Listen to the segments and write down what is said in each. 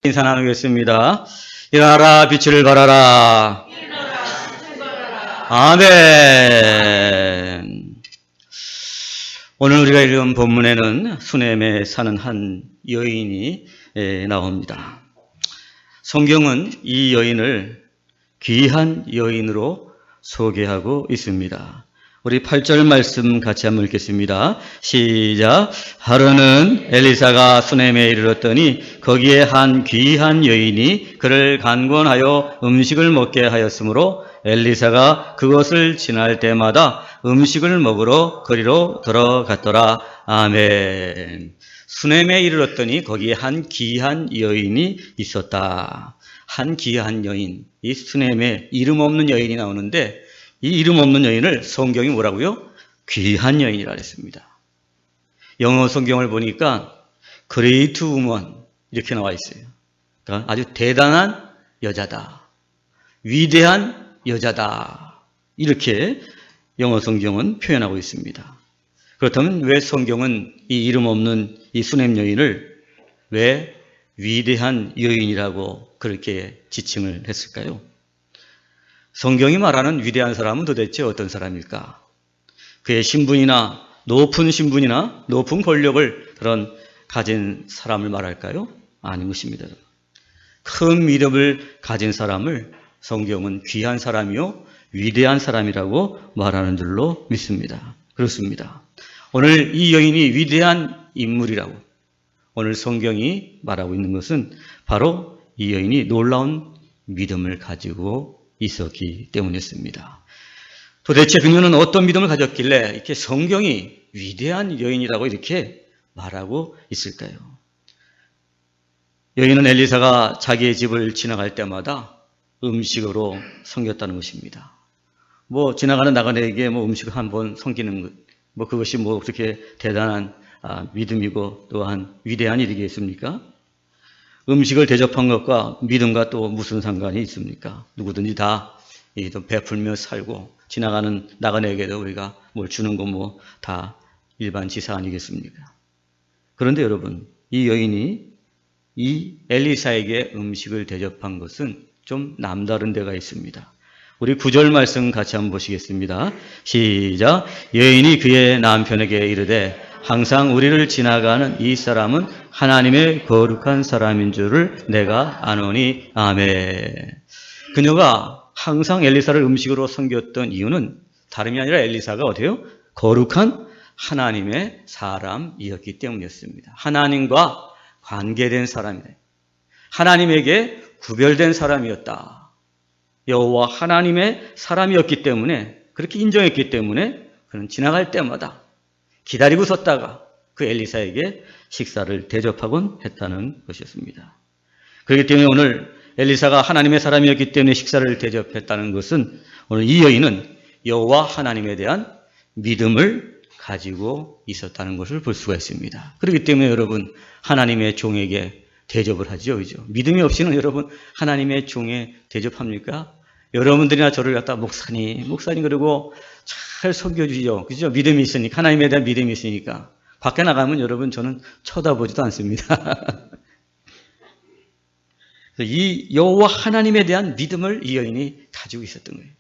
인사 나누겠습니다. 일어나라 빛을 발하라. 아멘. 오늘 우리가 읽은 본문에는 수넴에 사는 한 여인이 나옵니다. 성경은 이 여인을 귀한 여인으로 소개하고 있습니다. 우리 8절 말씀 같이 한번 읽겠습니다. 시작. 하루는 엘리사가 수넴에 이르렀더니 거기에 한 귀한 여인이 그를 간곤하여 음식을 먹게 하였으므로 엘리사가 그곳을 지날 때마다 음식을 먹으러 거리로 들어갔더라. 아멘. 수넴에 이르렀더니 거기에 한 귀한 여인이 있었다. 한 귀한 여인. 이 수넴에 이름 없는 여인이 나오는데 이 이름 없는 여인을 성경이 뭐라고요? 귀한 여인이라 했습니다. 영어 성경을 보니까 Great Woman 이렇게 나와 있어요. 그러니까 아주 대단한 여자다. 위대한 여자다. 이렇게 영어 성경은 표현하고 있습니다. 그렇다면 왜 성경은 이 이름 없는 이 수넴 여인을 왜 위대한 여인이라고 그렇게 지칭을 했을까요? 성경이 말하는 위대한 사람은 도대체 어떤 사람일까? 그의 신분이나 높은 신분이나 높은 권력을 그런 가진 사람을 말할까요? 아닌 것입니다. 큰 믿음을 가진 사람을 성경은 귀한 사람이요 위대한 사람이라고 말하는 줄로 믿습니다. 그렇습니다. 오늘 이 여인이 위대한 인물이라고 오늘 성경이 말하고 있는 것은 바로 이 여인이 놀라운 믿음을 가지고 있었기 때문이었습니다. 도대체 그녀는 어떤 믿음을 가졌길래 이렇게 성경이 위대한 여인이라고 이렇게 말하고 있을까요? 여인은 엘리사가 자기의 집을 지나갈 때마다 음식으로 섬겼다는 것입니다. 지나가는 나그네에게 음식을 한번 섬기는 것, 그것이 그렇게 대단한 믿음이고 또한 위대한 일이겠습니까? 음식을 대접한 것과 믿음과 또 무슨 상관이 있습니까? 누구든지 다 베풀며 살고 지나가는 나그네에게도 우리가 뭘 주는 거 다 일반 지사 아니겠습니까? 그런데 여러분, 이 여인이 이 엘리사에게 음식을 대접한 것은 좀 남다른 데가 있습니다. 우리 9절 말씀 같이 한번 보시겠습니다. 시작. 여인이 그의 남편에게 이르되 항상 우리를 지나가는 이 사람은 하나님의 거룩한 사람인 줄을 내가 아노니. 아멘. 그녀가 항상 엘리사를 음식으로 섬겼던 이유는 다름이 아니라 엘리사가 어때요? 거룩한 하나님의 사람이었기 때문이었습니다. 하나님과 관계된 사람이다. 하나님에게 구별된 사람이었다. 여호와 하나님의 사람이었기 때문에 그렇게 인정했기 때문에 그는 지나갈 때마다 기다리고 섰다가 그 엘리사에게 식사를 대접하곤 했다는 것이었습니다. 그렇기 때문에 오늘 엘리사가 하나님의 사람이었기 때문에 식사를 대접했다는 것은 오늘 이 여인은 여호와 하나님에 대한 믿음을 가지고 있었다는 것을 볼 수가 있습니다. 그렇기 때문에 여러분 하나님의 종에게 대접을 하죠. 그죠? 믿음이 없이는 여러분 하나님의 종에 대접합니까? 여러분들이나 저를 갖다 목사님 그러고 잘 섬겨주시죠. 그죠? 믿음이 있으니까, 하나님에 대한 믿음이 있으니까. 밖에 나가면 여러분 저는 쳐다보지도 않습니다. 이 여호와 하나님에 대한 믿음을 이 여인이 가지고 있었던 거예요.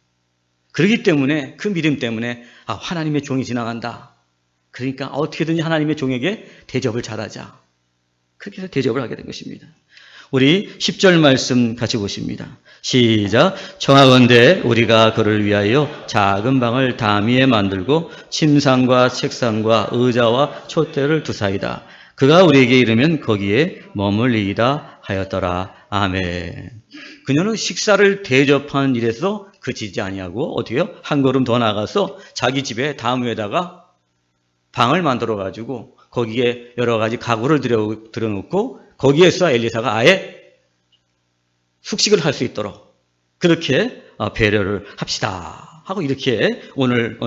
그렇기 때문에 그 믿음 때문에 하나님의 종이 지나간다. 그러니까 어떻게든지 하나님의 종에게 대접을 잘하자. 그렇게 해서 대접을 하게 된 것입니다. 우리 10절 말씀 같이 보십니다. 시작. 청하건대 우리가 그를 위하여 작은 방을 담위에 만들고 침상과 책상과 의자와 촛대를 두사이다. 그가 우리에게 이르면 거기에 머물리이다 하였더라. 아멘. 그녀는 식사를 대접하는 일에서 그치지 아니하고 어떻게 해요? 한 걸음 더 나가서 자기 집에 담위에다가 방을 만들어 가지고 거기에 여러 가지 가구를 들여놓고 거기에서 엘리사가 아예 숙식을 할 수 있도록 그렇게 배려를 합시다 하고 이렇게 오늘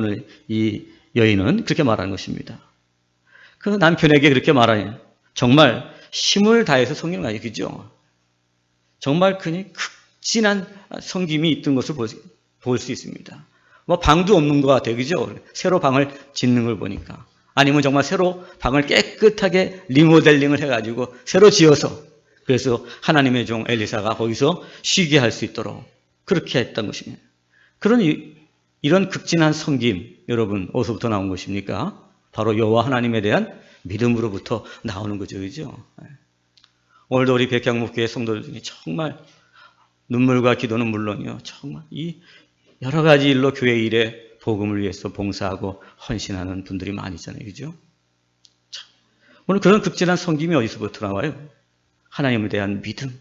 이 여인은 그렇게 말하는 것입니다. 그 남편에게 그렇게 말하니 정말 힘을 다해서 섬기는 거 아니에요. 그죠? 정말 그니 극진한 섬김이 있던 것을 볼 수 있습니다. 방도 없는 것 같아요. 그죠? 새로 방을 짓는 걸 보니까. 아니면 정말 새로 방을 깨끗하게 리모델링을 해가지고 새로 지어서 그래서 하나님의 종 엘리사가 거기서 쉬게 할 수 있도록 그렇게 했던 것입니다. 그런 이런 극진한 섬김, 여러분 어디서부터 나온 것입니까? 바로 여호와 하나님에 대한 믿음으로부터 나오는 거죠. 그죠? 오늘도 우리 백향목교회 성도들 중에 정말 눈물과 기도는 물론이요, 정말 이 여러 가지 일로 교회 일에 복음을 위해서 봉사하고 헌신하는 분들이 많이 있잖아요. 그죠? 오늘 그런 극진한 섬김이 어디서부터 나와요? 하나님에 대한 믿음,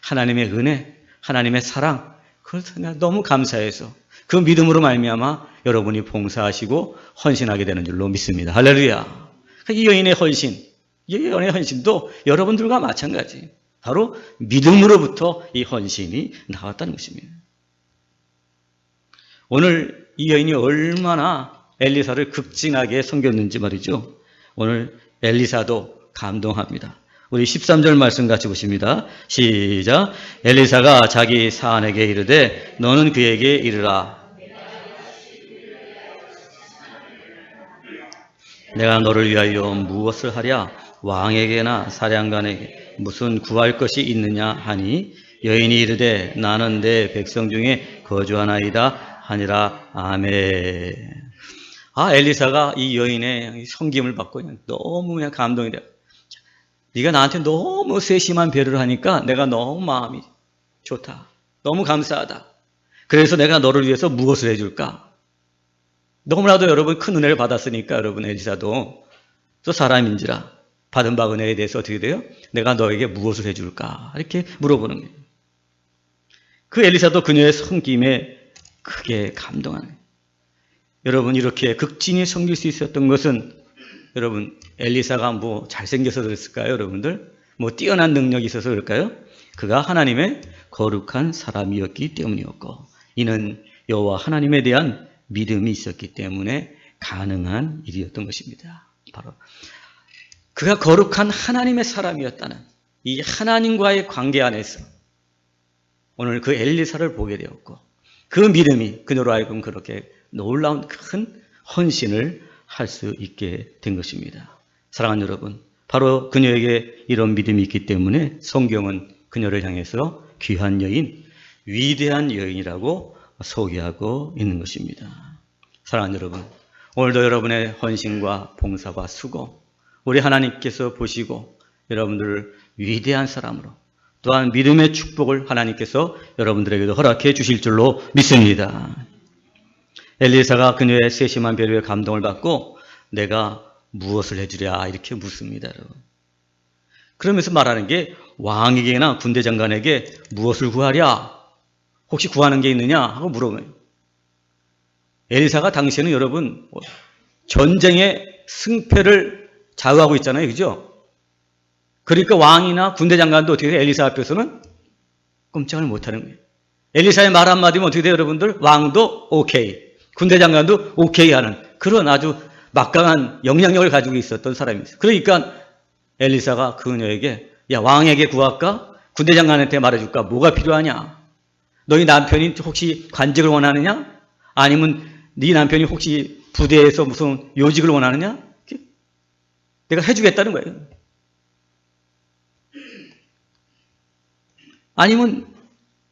하나님의 은혜, 하나님의 사랑, 그걸 너무 감사해서 그 믿음으로 말미암아 여러분이 봉사하시고 헌신하게 되는 줄로 믿습니다. 할렐루야. 이 여인의 헌신, 이 여인의 헌신도 여러분들과 마찬가지. 바로 믿음으로부터 이 헌신이 나왔다는 것입니다. 오늘 이 여인이 얼마나 엘리사를 극진하게 섬겼는지 말이죠. 오늘 엘리사도 감동합니다. 우리 13절 말씀 같이 보십니다. 시작. 엘리사가 자기 사안에게 이르되 너는 그에게 이르라. 내가 너를 위하여 무엇을 하랴? 왕에게나 사령관에게 무슨 구할 것이 있느냐 하니 여인이 이르되 나는 내 백성 중에 거주하나이다 하니라. 아멘. 엘리사가 이 여인의 섬김을 받고 너무 그냥 감동이 돼요. 네가 나한테 너무 세심한 배려를 하니까 내가 너무 마음이 좋다. 너무 감사하다. 그래서 내가 너를 위해서 무엇을 해줄까? 너무나도 여러분 큰 은혜를 받았으니까 여러분 엘리사도 또 사람인지라 받은 바 은혜에 대해서 어떻게 돼요? 내가 너에게 무엇을 해줄까? 이렇게 물어보는 거예요. 그 엘리사도 그녀의 섬김에 크게 감동하는 거예요. 여러분 이렇게 극진히 섬길 수 있었던 것은 여러분 엘리사가 뭐 잘생겨서 그랬을까요? 여러분들 뭐 뛰어난 능력이 있어서 그럴까요? 그가 하나님의 거룩한 사람이었기 때문이었고 이는 여호와 하나님에 대한 믿음이 있었기 때문에 가능한 일이었던 것입니다. 바로 그가 거룩한 하나님의 사람이었다는 이 하나님과의 관계 안에서 오늘 그 엘리사를 보게 되었고 그 믿음이 그녀로 하여금 그렇게 놀라운 큰 헌신을 할 수 있게 된 것입니다. 사랑하는 여러분, 바로 그녀에게 이런 믿음이 있기 때문에 성경은 그녀를 향해서 귀한 여인, 위대한 여인이라고 소개하고 있는 것입니다. 사랑하는 여러분, 오늘도 여러분의 헌신과 봉사와 수고, 우리 하나님께서 보시고 여러분들을 위대한 사람으로 또한 믿음의 축복을 하나님께서 여러분들에게도 허락해 주실 줄로 믿습니다. 엘리사가 그녀의 세심한 배려에 감동을 받고 내가 무엇을 해주랴 이렇게 묻습니다. 여러분. 그러면서 말하는 게 왕에게나 군대 장관에게 무엇을 구하랴? 혹시 구하는 게 있느냐? 하고 물어봐요. 엘리사가 당시에는 여러분 전쟁의 승패를 좌우하고 있잖아요. 그죠? 그러니까 왕이나 군대 장관도 어떻게 돼요? 엘리사 앞에서는 꼼짝을 못하는 거예요. 엘리사의 말 한마디면 어떻게 돼요? 여러분들? 왕도 오케이. 군대 장관도 오케이 하는 그런 아주 막강한 영향력을 가지고 있었던 사람이었어요. 그러니까 엘리사가 그녀에게 야 왕에게 구할까? 군대 장관한테 말해줄까? 뭐가 필요하냐? 너희 남편이 혹시 관직을 원하느냐? 아니면 네 남편이 혹시 부대에서 무슨 요직을 원하느냐? 내가 해주겠다는 거예요. 아니면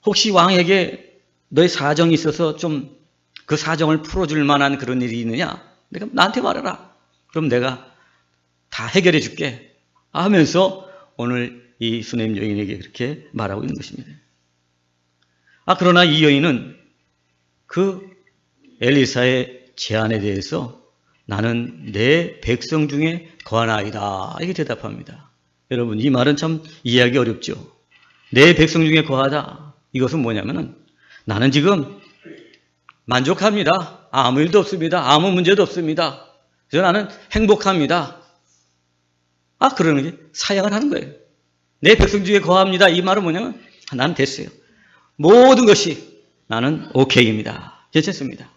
혹시 왕에게 너의 사정이 있어서 좀 그 사정을 풀어줄 만한 그런 일이 있느냐? 내가 나한테 말해라. 그럼 내가 다 해결해 줄게. 하면서 오늘 이 수네임 여인에게 그렇게 말하고 있는 것입니다. 그러나 이 여인은 그 엘리사의 제안에 대해서 나는 내 백성 중에 거하나이다. 이렇게 대답합니다. 여러분 이 말은 참 이해하기 어렵죠. 내 백성 중에 거하다. 이것은 뭐냐면은 나는 지금 만족합니다. 아무 일도 없습니다. 아무 문제도 없습니다. 그래서 나는 행복합니다. 그러는 게 사양을 하는 거예요. 내 백성 중에 거합니다. 이 말은 뭐냐면 나는 됐어요. 모든 것이 나는 오케이입니다. 괜찮습니다.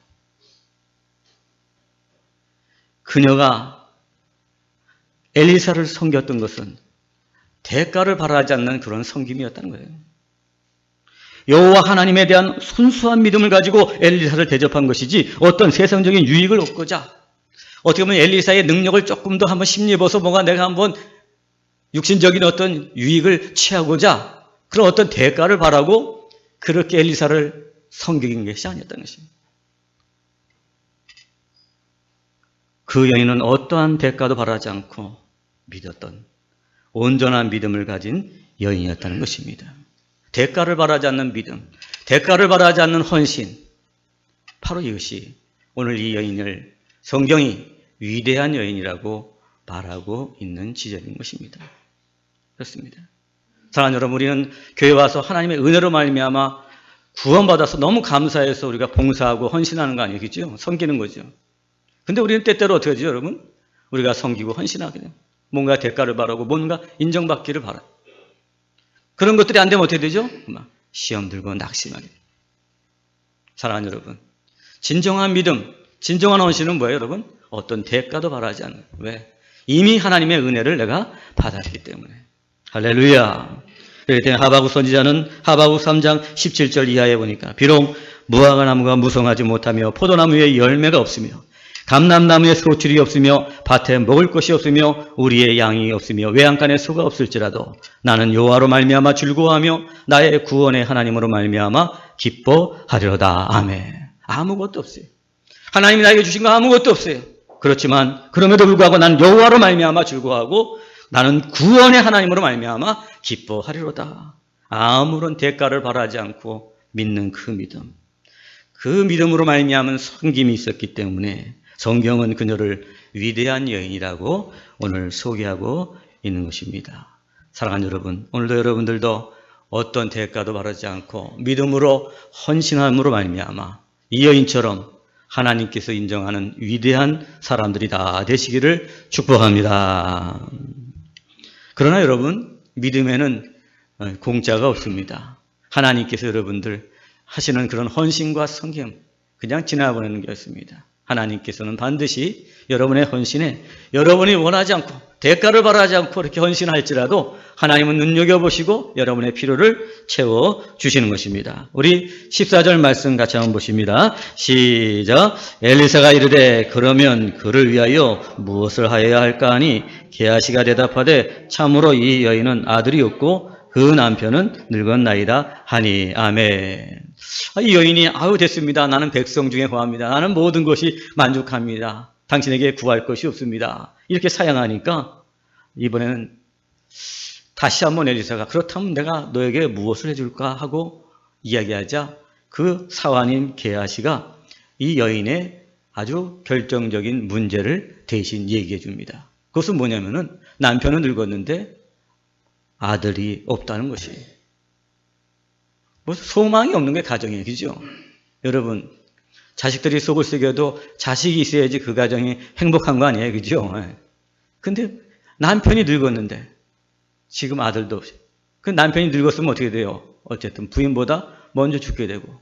그녀가 엘리사를 섬겼던 것은 대가를 바라지 않는 그런 섬김이었다는 거예요. 여호와 하나님에 대한 순수한 믿음을 가지고 엘리사를 대접한 것이지 어떤 세상적인 유익을 얻고자 어떻게 보면 엘리사의 능력을 조금 더 한번 심입어서 내가 한번 육신적인 어떤 유익을 취하고자 그런 어떤 대가를 바라고 그렇게 엘리사를 섬긴 것이 아니었다는 것입니다. 그 여인은 어떠한 대가도 바라지 않고 믿었던 온전한 믿음을 가진 여인이었다는 것입니다. 대가를 바라지 않는 믿음, 대가를 바라지 않는 헌신, 바로 이것이 오늘 이 여인을 성경이 위대한 여인이라고 말하고 있는 지점인 것입니다. 그렇습니다. 사랑하는 여러분, 우리는 교회 와서 하나님의 은혜로 말미암아 구원받아서 너무 감사해서 우리가 봉사하고 헌신하는 거 아니겠죠? 섬기는 거죠. 근데 우리는 때때로 어떻게 하죠, 여러분? 우리가 섬기고 헌신하게 돼요. 뭔가 대가를 바라고 뭔가 인정받기를 바라요. 그런 것들이 안 되면 어떻게 되죠? 막 시험 들고 낙심하게 돼요. 사랑하는 여러분, 진정한 믿음, 진정한 헌신은 뭐예요, 여러분? 어떤 대가도 바라지 않는. 왜? 이미 하나님의 은혜를 내가 받았기 때문에. 할렐루야. 그렇기 때문에 하바국 선지자는 하바국 3장 17절 이하에 보니까 비록 무화과나무가 무성하지 못하며 포도나무에 열매가 없으며 감람나무에 소출이 없으며 밭에 먹을 것이 없으며 우리의 양이 없으며 외양간에 소가 없을지라도 나는 여호와로 말미암아 즐거워하며 나의 구원의 하나님으로 말미암아 기뻐하리로다. 아멘. 아무것도 없어요. 하나님이 나에게 주신 거 아무것도 없어요. 그렇지만 그럼에도 불구하고 나는 여호와로 말미암아 즐거워하고 나는 구원의 하나님으로 말미암아 기뻐하리로다. 아무런 대가를 바라지 않고 믿는 그 믿음. 그 믿음으로 말미암은 섬김이 있었기 때문에 성경은 그녀를 위대한 여인이라고 오늘 소개하고 있는 것입니다. 사랑하는 여러분, 오늘도 여러분들도 어떤 대가도 바라지 않고 믿음으로 헌신함으로 말미암아 이 여인처럼 하나님께서 인정하는 위대한 사람들이 다 되시기를 축복합니다. 그러나 여러분, 믿음에는 공짜가 없습니다. 하나님께서 여러분들 하시는 그런 헌신과 섬김 그냥 지나보내는 게 없습니다. 하나님께서는 반드시 여러분의 헌신에 여러분이 원하지 않고 대가를 바라지 않고 이렇게 헌신할지라도 하나님은 눈여겨보시고 여러분의 필요를 채워주시는 것입니다. 우리 14절 말씀 같이 한번 보십니다. 시작. 엘리사가 이르되 그러면 그를 위하여 무엇을 하여야 할까 하니 게하시가 대답하되 참으로 이 여인은 아들이 없고 그 남편은 늙었나이다 하니. 아멘. 이 여인이 아유 됐습니다. 나는 백성 중에 거합니다. 나는 모든 것이 만족합니다. 당신에게 구할 것이 없습니다. 이렇게 사양하니까 이번에는 다시 한번 엘리사가 그렇다면 내가 너에게 무엇을 해줄까 하고 이야기하자 그 사환인 게하시가 이 여인의 아주 결정적인 문제를 대신 얘기해 줍니다. 그것은 뭐냐면은 남편은 늙었는데 아들이 없다는 것이에요. 뭐 소망이 없는 게 가정이에요. 그죠? 여러분, 자식들이 속을 썩여도 자식이 있어야지 그 가정이 행복한 거 아니에요. 그죠? 근데 남편이 늙었는데 지금 아들도 없어요. 그 남편이 늙었으면 어떻게 돼요? 어쨌든 부인보다 먼저 죽게 되고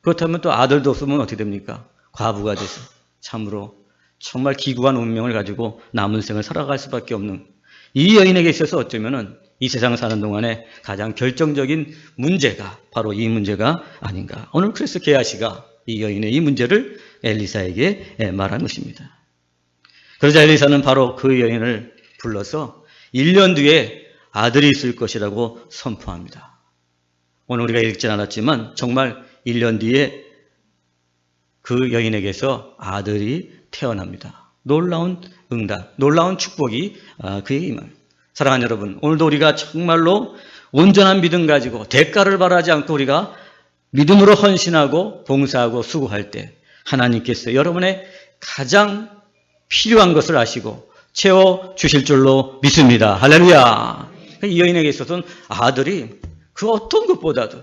그렇다면 또 아들도 없으면 어떻게 됩니까? 과부가 돼서 참으로 정말 기구한 운명을 가지고 남은 생을 살아갈 수밖에 없는 이 여인에게 있어서 어쩌면은 이 세상 사는 동안에 가장 결정적인 문제가 바로 이 문제가 아닌가. 오늘 그래서 게하시가 이 여인의 이 문제를 엘리사에게 말한 것입니다. 그러자 엘리사는 바로 그 여인을 불러서 1년 뒤에 아들이 있을 것이라고 선포합니다. 오늘 우리가 읽진 않았지만 정말 1년 뒤에 그 여인에게서 아들이 태어납니다. 놀라운 응답, 놀라운 축복이 그에게 임합니다. 사랑하는 여러분, 오늘도 우리가 정말로 온전한 믿음 가지고 대가를 바라지 않고 우리가 믿음으로 헌신하고 봉사하고 수고할 때 하나님께서 여러분의 가장 필요한 것을 아시고 채워주실 줄로 믿습니다. 할렐루야. 이 여인에게 있어서는 아들이 그 어떤 것보다도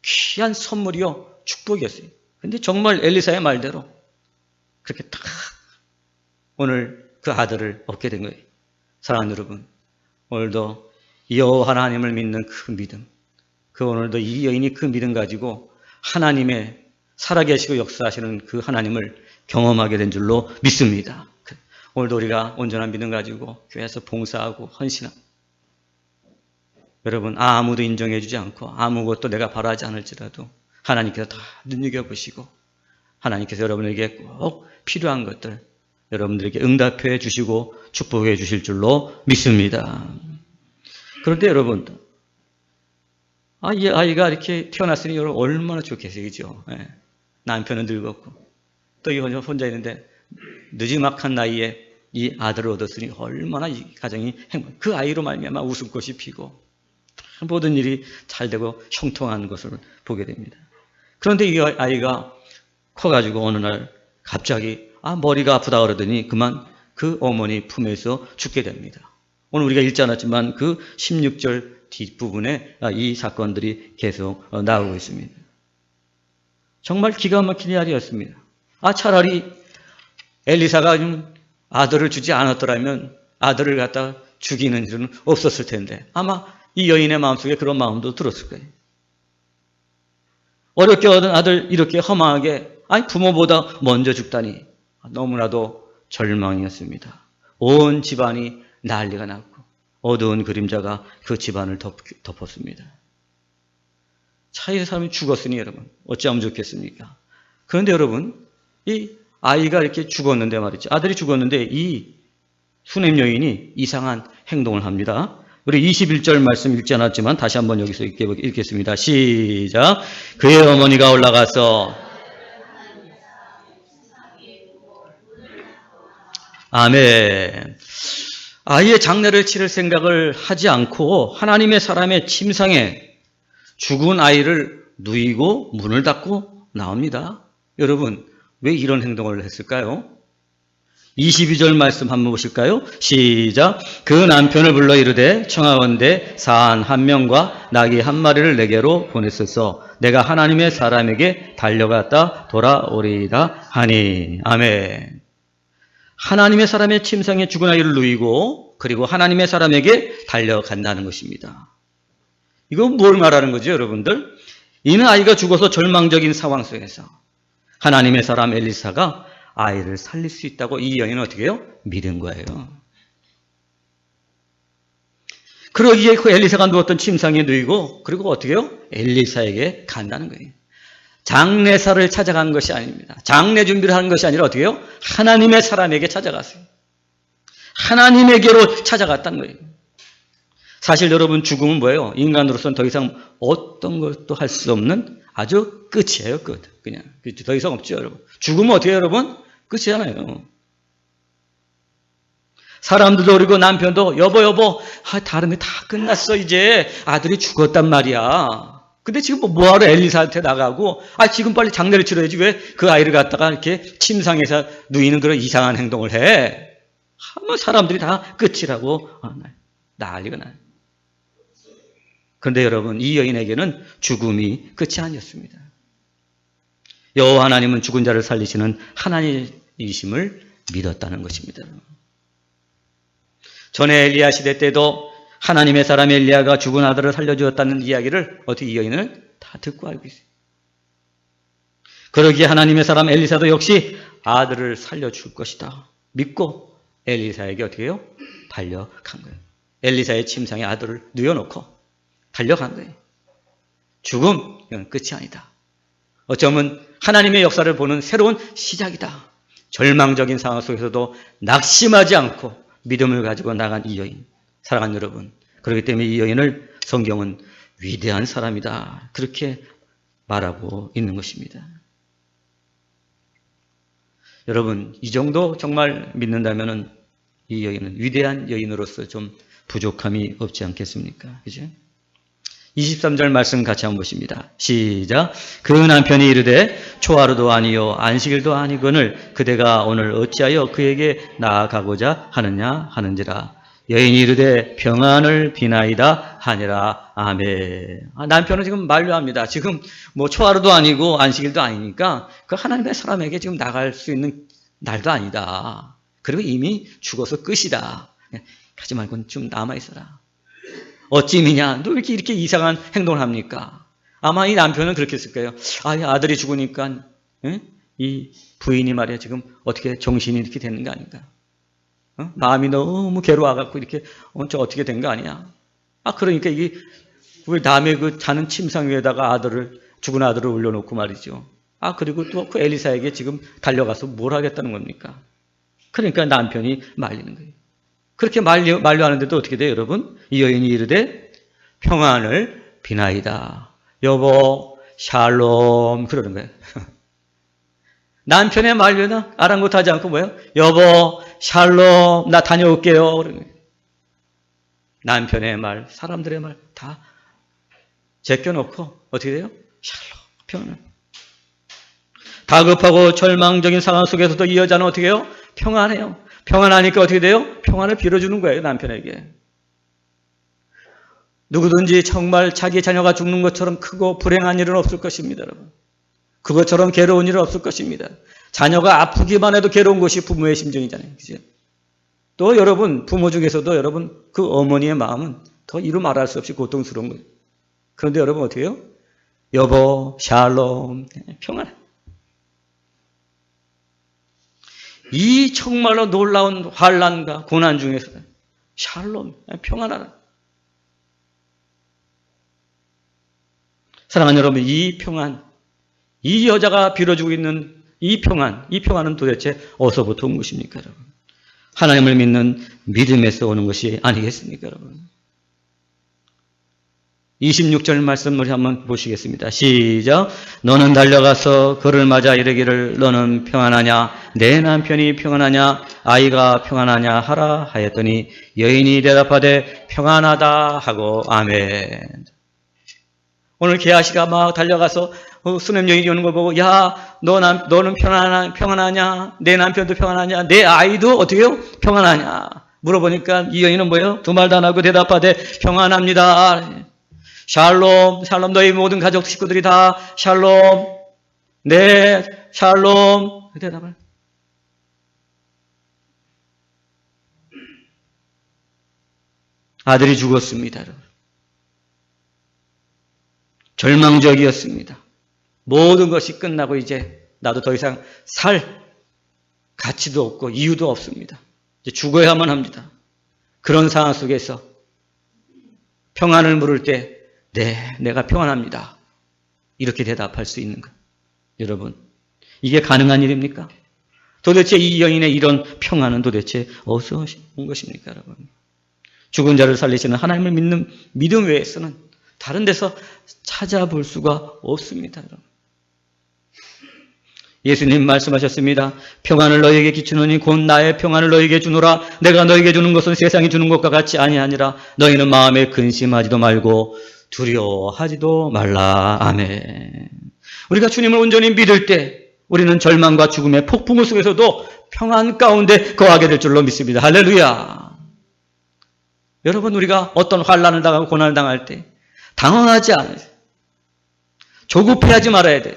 귀한 선물이요 축복이었어요. 그런데 정말 엘리사의 말대로 그렇게 딱 오늘 그 아들을 얻게 된 거예요. 사랑하는 여러분, 오늘도 여호와 하나님을 믿는 그 믿음, 그 오늘도 이 여인이 그 믿음 가지고 하나님의 살아계시고 역사하시는 그 하나님을 경험하게 된 줄로 믿습니다. 오늘도 우리가 온전한 믿음 가지고 교회에서 봉사하고 헌신하고 여러분 아무도 인정해 주지 않고 아무것도 내가 바라지 않을지라도 하나님께서 다 눈여겨보시고 하나님께서 여러분에게 꼭 필요한 것들 여러분들에게 응답해 주시고 축복해 주실 줄로 믿습니다. 그런데 여러분, 이 아이가 이렇게 태어났으니 여러분 얼마나 좋겠어요, 그죠? 예. 남편은 늙었고, 또 이거 혼자 있는데 늦지막한 나이에 이 아들을 얻었으니 얼마나 이 가정이 그 아이로 말미암아 웃음꽃이 피고 모든 일이 잘 되고 형통한 것을 보게 됩니다. 그런데 이 아이가 커가지고 어느 날 갑자기 머리가 아프다 그러더니 그만 그 어머니 품에서 죽게 됩니다. 오늘 우리가 읽지 않았지만 그 16절 뒷부분에 이 사건들이 계속 나오고 있습니다. 정말 기가 막힌 일이었습니다. 차라리 엘리사가 좀 아들을 주지 않았더라면 아들을 갖다 죽이는 일은 없었을 텐데 아마 이 여인의 마음속에 그런 마음도 들었을 거예요. 어렵게 얻은 아들 이렇게 허망하게 부모보다 먼저 죽다니 너무나도 절망이었습니다. 온 집안이 난리가 났고 어두운 그림자가 그 집안을 덮었습니다. 차이의 사람이 죽었으니 여러분 어찌하면 좋겠습니까? 그런데 여러분 이 아이가 이렇게 죽었는데 말이죠. 아들이 죽었는데 이 수냄 여인이 이상한 행동을 합니다. 우리 21절 말씀 읽지 않았지만 다시 한번 여기서 읽겠습니다. 시작. 그의 어머니가 올라가서 아멘. 아이의 장례를 치를 생각을 하지 않고 하나님의 사람의 침상에 죽은 아이를 누이고 문을 닫고 나옵니다. 여러분 왜 이런 행동을 했을까요? 22절 말씀 한번 보실까요? 시작. 그 남편을 불러 이르되 청하건대 산 한 명과 나귀 한 마리를 내게로 보냈소서. 내가 하나님의 사람에게 달려갔다 돌아오리이다 하니. 아멘. 하나님의 사람의 침상에 죽은 아이를 누이고 그리고 하나님의 사람에게 달려간다는 것입니다. 이건 뭘 말하는 거죠, 여러분들? 이는 아이가 죽어서 절망적인 상황 속에서 하나님의 사람 엘리사가 아이를 살릴 수 있다고 이 여인은 어떻게 해요? 믿은 거예요. 그러기에 그 엘리사가 누웠던 침상에 누이고 그리고 어떻게 해요? 엘리사에게 간다는 거예요. 장례사를 찾아간 것이 아닙니다. 장례 준비를 하는 것이 아니라 어떻게 해요? 하나님의 사람에게 찾아갔어요. 하나님에게로 찾아갔다는 거예요. 사실 여러분 죽음은 뭐예요? 인간으로서는 더 이상 어떤 것도 할 수 없는 아주 끝이에요. 끝. 그냥 더 이상 없죠, 여러분. 죽으면 어떻게 해요, 여러분? 끝이잖아요. 사람들도 그리고 남편도 여보 다른 게 다 끝났어. 이제 아들이 죽었단 말이야. 근데 지금 뭐하러 엘리사한테 나가고 지금 빨리 장례를 치러야지 왜 그 아이를 갖다가 이렇게 침상에서 누이는 그런 이상한 행동을 해. 사람들이 다 끝이라고 난리가 나요. 그런데 여러분 이 여인에게는 죽음이 끝이 아니었습니다. 여호와 하나님은 죽은 자를 살리시는 하나님이심을 믿었다는 것입니다. 전에 엘리야 시대 때도 하나님의 사람 엘리야가 죽은 아들을 살려주었다는 이야기를 어떻게 이 여인은 다 듣고 알고 있어요. 그러기에 하나님의 사람 엘리사도 역시 아들을 살려줄 것이다 믿고 엘리사에게 어떻게 해요? 달려간 거예요. 엘리사의 침상에 아들을 누워놓고 달려간 거예요. 죽음, 이건 끝이 아니다. 어쩌면 하나님의 역사를 보는 새로운 시작이다. 절망적인 상황 속에서도 낙심하지 않고 믿음을 가지고 나간 이 여인, 사랑하는 여러분, 그렇기 때문에 이 여인을 성경은 위대한 사람이다 그렇게 말하고 있는 것입니다. 여러분 이 정도 정말 믿는다면 이 여인은 위대한 여인으로서 좀 부족함이 없지 않겠습니까? 그죠? 23절 말씀 같이 한번 보십니다. 시작. 그 남편이 이르되 초하루도 아니요 안식일도 아니거늘 그대가 오늘 어찌하여 그에게 나아가고자 하느냐 하는지라. 여인이 이르되 평안을 비나이다 하니라. 아멘. 남편은 지금 만류합니다. 지금 초하루도 아니고 안식일도 아니니까 그 하나님의 사람에게 지금 나갈 수 있는 날도 아니다. 그리고 이미 죽어서 끝이다. 가지 말고 좀 남아있어라. 어찌미냐? 너 왜 이렇게 이상한 행동을 합니까? 아마 이 남편은 그렇게 했을 거예요. 아들이 죽으니까 이 부인이 말이야 지금 어떻게 정신이 이렇게 되는 거 아닌가? 마음이 너무 괴로워갖고 이렇게 어떻게 된 거 아니야? 그러니까 이게 왜 남의 그 자는 침상 위에다가 죽은 아들을 올려놓고 말이죠. 그리고 또 그 엘리사에게 지금 달려가서 뭘 하겠다는 겁니까? 그러니까 남편이 말리는 거예요. 그렇게 만류하는데도 어떻게 돼요, 여러분? 이 여인이 이르되 평안을 비나이다. 여보, 샬롬. 그러는 거예요. 남편의 만류는 아랑곳하지 않고 뭐예요? 여보, 샬롬. 나 다녀올게요. 그러는 거예요. 남편의 말, 사람들의 말 다 제껴놓고 어떻게 돼요? 샬롬, 평안. 다급하고 절망적인 상황 속에서도 이 여자는 어떻게 해요? 평안해요. 평안하니까 어떻게 돼요? 평안을 빌어주는 거예요, 남편에게. 누구든지 정말 자기 자녀가 죽는 것처럼 크고 불행한 일은 없을 것입니다, 여러분. 그것처럼 괴로운 일은 없을 것입니다. 자녀가 아프기만 해도 괴로운 것이 부모의 심정이잖아요. 그죠? 또 여러분, 부모 중에서도 여러분, 그 어머니의 마음은 더 이루 말할 수 없이 고통스러운 거예요. 그런데 여러분 어떻게 해요? 여보, 샬롬, 평안해. 이 정말로 놀라운 환난과 고난 중에서 샬롬, 평안하라. 사랑하는 여러분, 이 평안, 이 여자가 빌어주고 있는 이 평안은 도대체 어디서부터 온 것입니까, 여러분? 하나님을 믿는 믿음에서 오는 것이 아니겠습니까, 여러분? 26절 말씀을 한번 보시겠습니다. 시작. 너는 달려가서 그를 맞아 이르기를 너는 평안하냐? 내 남편이 평안하냐? 아이가 평안하냐? 하라 하였더니 여인이 대답하되 평안하다 하고 아멘. 오늘 게하시가 막 달려가서 수냄 여인이 오는 걸 보고 야, 너는 평안하냐? 내 남편도 평안하냐? 내 아이도 어떻게 해요? 평안하냐? 물어보니까 이 여인은 뭐예요? 두 말도 안 하고 대답하되 평안합니다. 샬롬, 샬롬, 너희 모든 가족 식구들이 다 샬롬, 네, 샬롬. 대답을. 아들이 죽었습니다. 절망적이었습니다. 모든 것이 끝나고 이제 나도 더 이상 살 가치도 없고 이유도 없습니다. 이제 죽어야만 합니다. 그런 상황 속에서 평안을 물을 때 네, 내가 평안합니다. 이렇게 대답할 수 있는 것. 여러분, 이게 가능한 일입니까? 도대체 이 여인의 이런 평안은 도대체 어디서 온 것입니까, 여러분? 죽은 자를 살리시는 하나님을 믿는 믿음 외에서는 다른 데서 찾아볼 수가 없습니다, 여러분. 예수님 말씀하셨습니다. 평안을 너희에게 끼치노니 곧 나의 평안을 너희에게 주노라. 내가 너희에게 주는 것은 세상이 주는 것과 같이 아니하니라. 너희는 마음에 근심하지도 말고 두려워하지도 말라. 아멘. 우리가 주님을 온전히 믿을 때 우리는 절망과 죽음의 폭풍 속에서도 평안 가운데 거하게 될 줄로 믿습니다. 할렐루야. 여러분, 우리가 어떤 환난을 당하고 고난을 당할 때 당황하지 않아요. 조급해하지 말아야 돼요.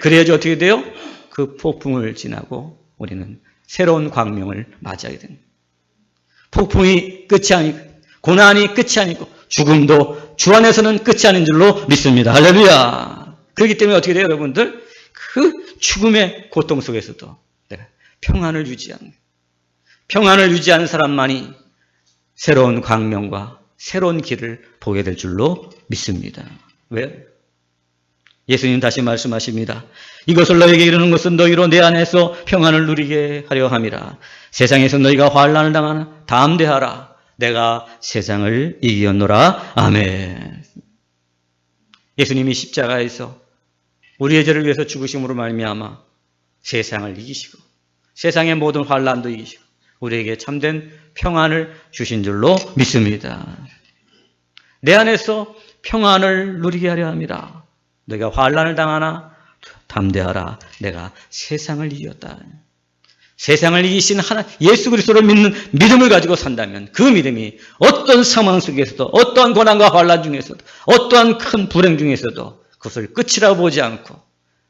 그래야지 어떻게 돼요? 그 폭풍을 지나고 우리는 새로운 광명을 맞이하게 됩니다. 폭풍이 끝이 아니고 고난이 끝이 아니고 죽음도 주 안에서는 끝이 아닌 줄로 믿습니다. 할렐루야. 그렇기 때문에 어떻게 돼요, 여러분들? 그 죽음의 고통 속에서도 내가 평안을 유지하는 사람만이 새로운 광명과 새로운 길을 보게 될 줄로 믿습니다. 왜? 예수님 다시 말씀하십니다. 이것을 너희에게 이르는 것은 너희로 내 안에서 평안을 누리게 하려 함이라. 세상에서 너희가 환난을 당하나 담대하라. 내가 세상을 이겼노라. 아멘. 예수님이 십자가에서 우리의 죄를 위해서 죽으심으로 말미암아 세상을 이기시고 세상의 모든 환난도 이기시고 우리에게 참된 평안을 주신 줄로 믿습니다. 내 안에서 평안을 누리게 하려 함이라. 너희가 환난을 당하나 담대하라. 내가 세상을 이겼다. 세상을 이기신 예수 그리스도를 믿는 믿음을 가지고 산다면 그 믿음이 어떤 상황 속에서도 어떠한 고난과 환난 중에서도 어떠한 큰 불행 중에서도 그것을 끝이라고 보지 않고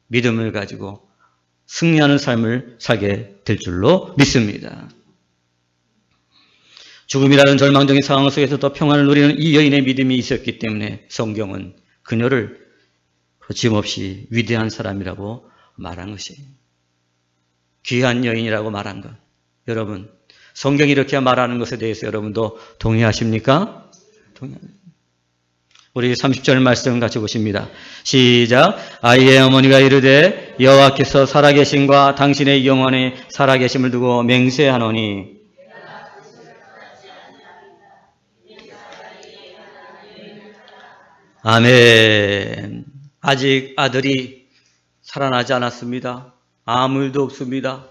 믿음을 가지고 승리하는 삶을 살게 될 줄로 믿습니다. 죽음이라는 절망적인 상황 속에서도 평안을 누리는 이 여인의 믿음이 있었기 때문에 성경은 그녀를 거침없이 위대한 사람이라고 말한 것이에요. 귀한 여인이라고 말한 것. 여러분, 성경이 이렇게 말하는 것에 대해서 여러분도 동의하십니까? 동의합니다. 우리 30절 말씀 같이 보십니다. 시작. 아이의 어머니가 이르되 여호와께서 살아계심과 당신의 영혼의 살아계심을 두고 맹세하노니 아멘. 아직 아들이 살아나지 않았습니다. 아무 일도 없습니다.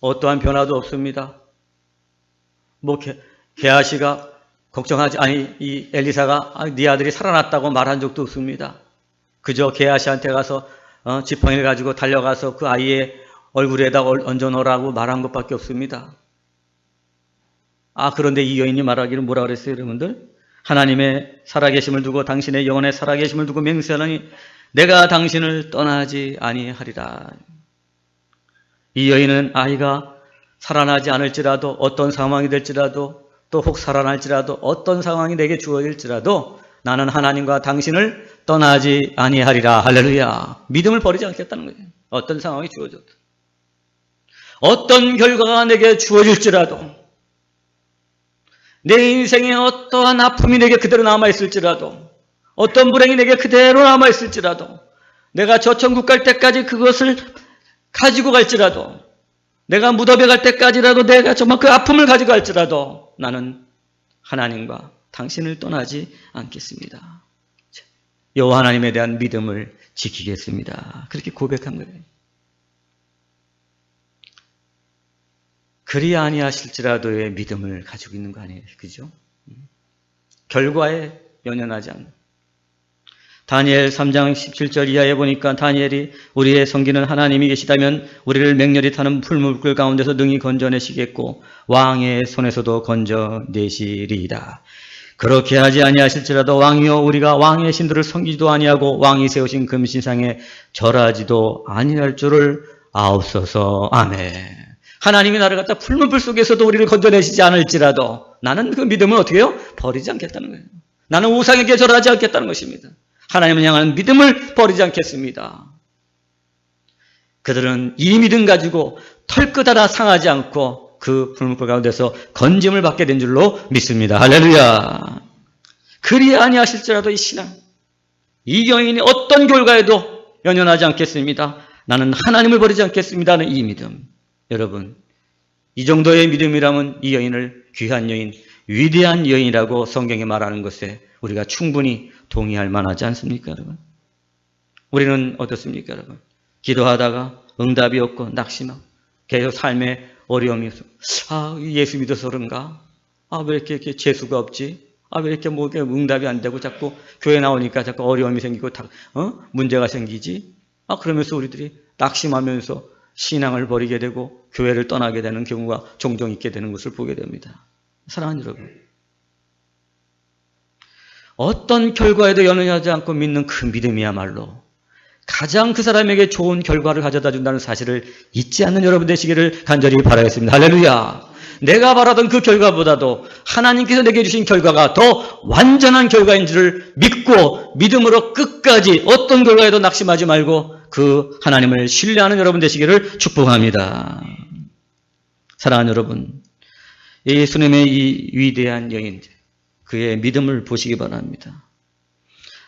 어떠한 변화도 없습니다. 게하시가 이 엘리사가 네 아들이 살아났다고 말한 적도 없습니다. 그저 게하시한테 가서 지팡이를 가지고 달려가서 그 아이의 얼굴에다 얹어 놓으라고 말한 것밖에 없습니다. 그런데 이 여인이 말하기를 뭐라 그랬어요, 여러분들? 하나님의 살아계심을 두고 당신의 영혼의 살아계심을 두고 맹세하노니 내가 당신을 떠나지 아니하리라. 이 여인은 아이가 살아나지 않을지라도, 어떤 상황이 될지라도, 또 혹 살아날지라도, 어떤 상황이 내게 주어질지라도 나는 하나님과 당신을 떠나지 아니하리라. 할렐루야. 믿음을 버리지 않겠다는 거예요. 어떤 상황이 주어져도, 어떤 결과가 내게 주어질지라도, 내 인생에 어떠한 아픔이 내게 그대로 남아있을지라도, 어떤 불행이 내게 그대로 남아있을지라도, 내가 저 천국 갈 때까지 그것을 가지고 갈지라도, 내가 무덤에 갈 때까지라도 내가 정말 그 아픔을 가지고 갈지라도 나는 하나님과 당신을 떠나지 않겠습니다. 여호와 하나님에 대한 믿음을 지키겠습니다. 그렇게 고백한 거예요. 그리 아니하실지라도의 믿음을 가지고 있는 거 아니에요? 그죠? 결과에 연연하지 않는. 다니엘 3장 17절 이하에 보니까 다니엘이 우리의 섬기는 하나님이 계시다면 우리를 맹렬히 타는 풀물불 가운데서 능히 건져내시겠고 왕의 손에서도 건져내시리이다. 그렇게 하지 아니하실지라도 왕이여 우리가 왕의 신들을 섬기지도 아니하고 왕이 세우신 금신상에 절하지도 아니할 줄을 아옵소서. 아멘. 하나님이 나를 갖다 풀물불 속에서도 우리를 건져내시지 않을지라도 나는 그 믿음을 어떻게 해요? 버리지 않겠다는 거예요. 나는 우상에게 절하지 않겠다는 것입니다. 하나님을 향하는 믿음을 버리지 않겠습니다. 그들은 이 믿음 가지고 털끝 하나 상하지 않고 그 풀물불 가운데서 건짐을 받게 된 줄로 믿습니다. 할렐루야. 그리 아니하실지라도 이 신앙, 이 여인이 어떤 결과에도 연연하지 않겠습니다. 나는 하나님을 버리지 않겠습니다 하는 이 믿음. 여러분, 이 정도의 믿음이라면 이 여인을 귀한 여인, 위대한 여인이라고 성경이 말하는 것에 우리가 충분히 동의할 만하지 않습니까, 여러분? 우리는 어떻습니까, 여러분? 기도하다가 응답이 없고 낙심하고 계속 삶에 어려움이 있어. 예수 믿어서 그런가? 왜 이렇게 재수가 없지? 왜 이렇게 응답이 안 되고 자꾸 교회 나오니까 자꾸 어려움이 생기고 문제가 생기지? 그러면서 우리들이 낙심하면서 신앙을 버리게 되고 교회를 떠나게 되는 경우가 종종 있게 되는 것을 보게 됩니다. 사랑하는 여러분, 어떤 결과에도 연연하지 않고 믿는 그 믿음이야말로 가장 그 사람에게 좋은 결과를 가져다 준다는 사실을 잊지 않는 여러분 되시기를 간절히 바라겠습니다. 할렐루야. 내가 바라던 그 결과보다도 하나님께서 내게 주신 결과가 더 완전한 결과인 줄을 믿고 믿음으로 끝까지 어떤 결과에도 낙심하지 말고 그 하나님을 신뢰하는 여러분 되시기를 축복합니다. 사랑하는 여러분, 예수님의 이 위대한 여인, 그의 믿음을 보시기 바랍니다.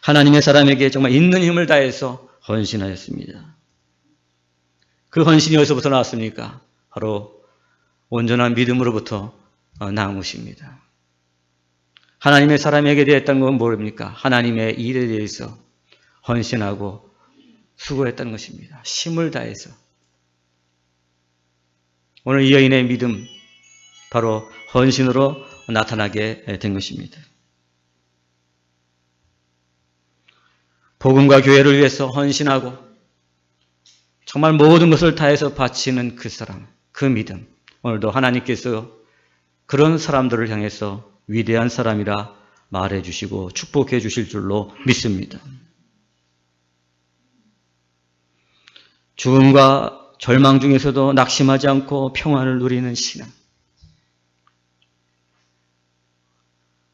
하나님의 사람에게 정말 있는 힘을 다해서 헌신하였습니다. 그 헌신이 어디서부터 나왔습니까? 바로 온전한 믿음으로부터 나온 것입니다. 하나님의 사람에게 대했던 건 뭐입니까? 하나님의 일에 대해서 헌신하고 수고했다는 것입니다. 힘을 다해서. 오늘 이 여인의 믿음, 바로 헌신으로 나타나게 된 것입니다. 복음과 교회를 위해서 헌신하고 정말 모든 것을 다해서 바치는 그 사람, 그 믿음. 오늘도 하나님께서 그런 사람들을 향해서 위대한 사람이라 말해 주시고 축복해 주실 줄로 믿습니다. 죽음과 절망 중에서도 낙심하지 않고 평안을 누리는 신앙.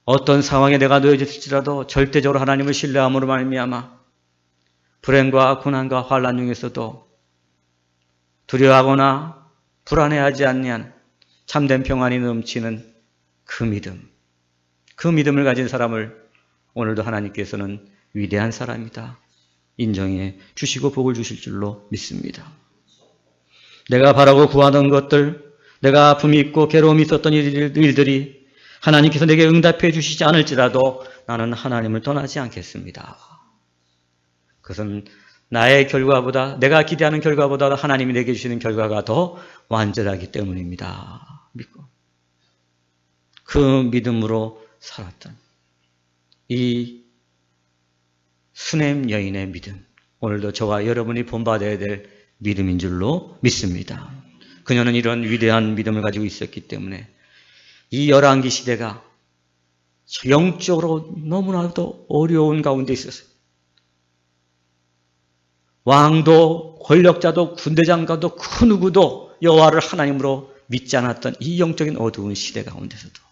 어떤 상황에 내가 놓여질지라도 절대적으로 하나님을 신뢰함으로 말미암아 불행과 고난과 환난 중에서도 두려워하거나 불안해하지 않는 참된 평안이 넘치는 그 믿음. 그 믿음을 가진 사람을 오늘도 하나님께서는 위대한 사람이다 인정해 주시고 복을 주실 줄로 믿습니다. 내가 바라고 구하던 것들, 내가 아픔이 있고 괴로움이 있었던 일들이 하나님께서 내게 응답해 주시지 않을지라도 나는 하나님을 떠나지 않겠습니다. 그것은 나의 결과보다, 내가 기대하는 결과보다 하나님이 내게 주시는 결과가 더 완전하기 때문입니다. 믿고 그 믿음으로 살았던 이 수넴 여인의 믿음, 오늘도 저와 여러분이 본받아야 될 믿음인 줄로 믿습니다. 그녀는 이런 위대한 믿음을 가지고 있었기 때문에 이 열왕기 시대가 영적으로 너무나도 어려운 가운데 있었어요. 왕도 권력자도 군대장가도 그 누구도 여호와를 하나님으로 믿지 않았던 이 영적인 어두운 시대 가운데서도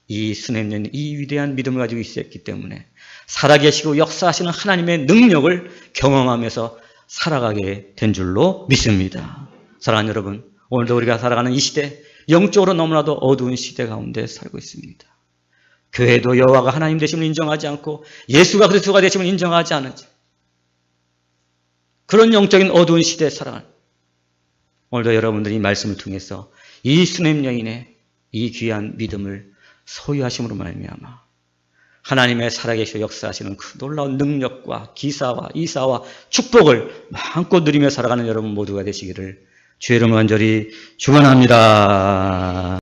이 수넴 이 위대한 믿음을 가지고 있었기 때문에 살아계시고 역사하시는 하나님의 능력을 경험하면서 살아가게 된 줄로 믿습니다. 사랑하는 여러분, 오늘도 우리가 살아가는 이 시대, 영적으로 너무나도 어두운 시대 가운데 살고 있습니다. 교회도 여호와가 하나님 되심을 인정하지 않고 예수가 그리스도가 되심을 인정하지 않으죠. 그런 영적인 어두운 시대에 살아가는 오늘도 여러분들이 이 말씀을 통해서 이 수넴 여인의 이 귀한 믿음을 소유하심으로 말미암아 하나님의 살아계시고 역사하시는 그 놀라운 능력과 기사와 이사와 축복을 마음껏 누리며 살아가는 여러분 모두가 되시기를 주의 이름으로 간절히 축원합니다.